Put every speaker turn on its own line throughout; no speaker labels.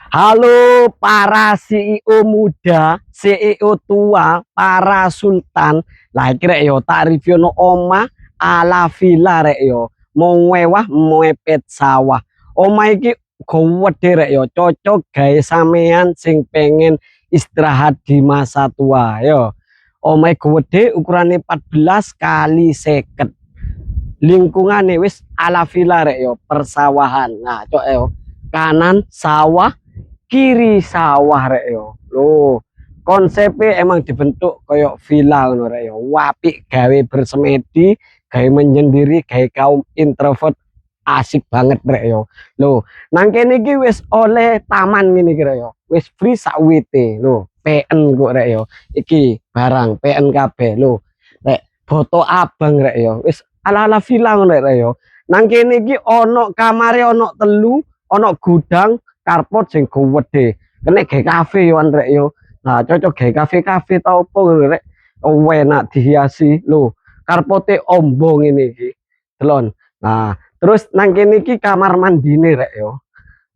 Halo para CEO muda, CEO tua, para sultan. Lah iki rek yo tak review no omah ala villa rek yo. Mau mewah, mepet sawah. Omah iki gede rek yo, cocok gawe sampean sing pengen istirahat di masa tua yo. Omah gede ukurane 14 kali 50. Lingkungannya wis ala villa rek yo, persawahan. Nah, cok yo. Kanan sawah, kiri sawah rek yo. Loh, konsepnya emang dibentuk koyok villa ngono rek yo. Wapi gawe bersemedi, gawe menyendiri, gawe kaum introvert asik banget rek yo. Loh, nang kene iki wis oleh taman ngene iki rek yo. Wis free sakwite. Loh, PN kok rek yo. Iki barang PN kabeh. Loh, rek foto abang rek yo. Wis ala-ala villa ngono rek yo. Nang kene iki ono kamare ono telu, ono gudang carport sing gede. Kene gawe kafe yo Andre yo. Nah, cocok gawe kafe-kafe ta opo rek. Enak dihiasi. Lho, carporte ombong ini iki. Delon. Nah, terus nang kene iki kamar mandine rek yo.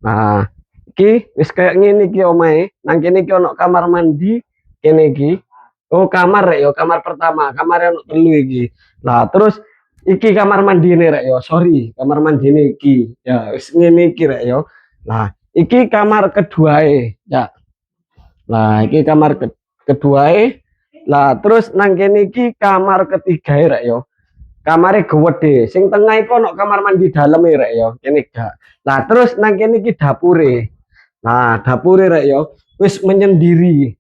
Nah, iki wis kayak ngene iki omahe. Nang kene iki ono kamar mandi, kene iki. Oh, kamar rek yo, kamar pertama. Kamar ono telu iki. Nah, terus iki kamar mandine rek yo. Sorry, kamar mandine iki. Ya, wis ngene iki rek yo. Nah, iki kamar kedua ya. Nah, iki kamar kedua lah terus nang kene iki kamar ketiga rek yo. Kamare gede, sing tengah iku ono kamar mandi dalem rek yo. Kene gak. Lah terus nang kene iki dapure. Nah, dapure rek yo wis menyendiri.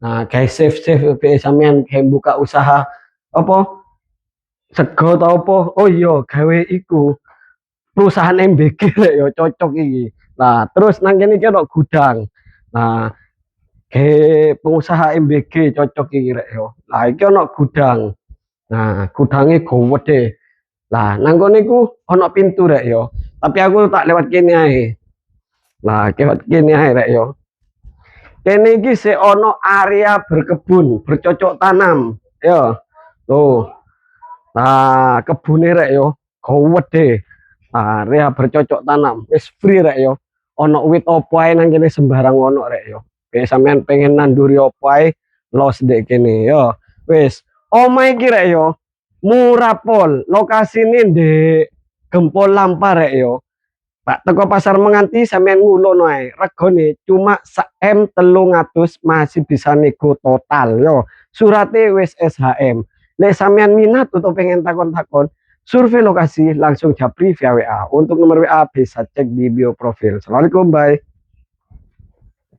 Nah, guys save sampean kayak buka usaha apa sego ta apa. Oh iya, gawe iku perusahaan MBG rek yo cocok iki. Nah, terus nang kene iki ono gudang. Nah, pengusaha MBG cocok iki rek yo. Lah iki ono gudang. Nah, gudange gede. Lah nang kono iku ono pintu rek yo. Tapi aku tak lewat kene ae. Lah lewat kene ae rek yo. Kene iki se ono area berkebun, bercocok tanam. Yo. Tuh. Nah, kebune rek yo gede. Area bercocok tanam. Wis free rek yo. Ono wit opo ae nang kene sembarang ono rek yo. Kayak sampean pengen nanduri opo ae los dek kene yo. Wis, omah iki rek yo murah pol. Lokasine ndek Gempol Lampar rek yo. Pak teko pasar menganti sampean ngulono ae. Regane cuma M 300 masih bisa nego total yo. Surate wis SHM. Lek sampean minat atau pengen takon-takon, survei lokasi langsung japri via WA. Untuk nomor WA bisa cek di bio profil. Assalamualaikum, bye.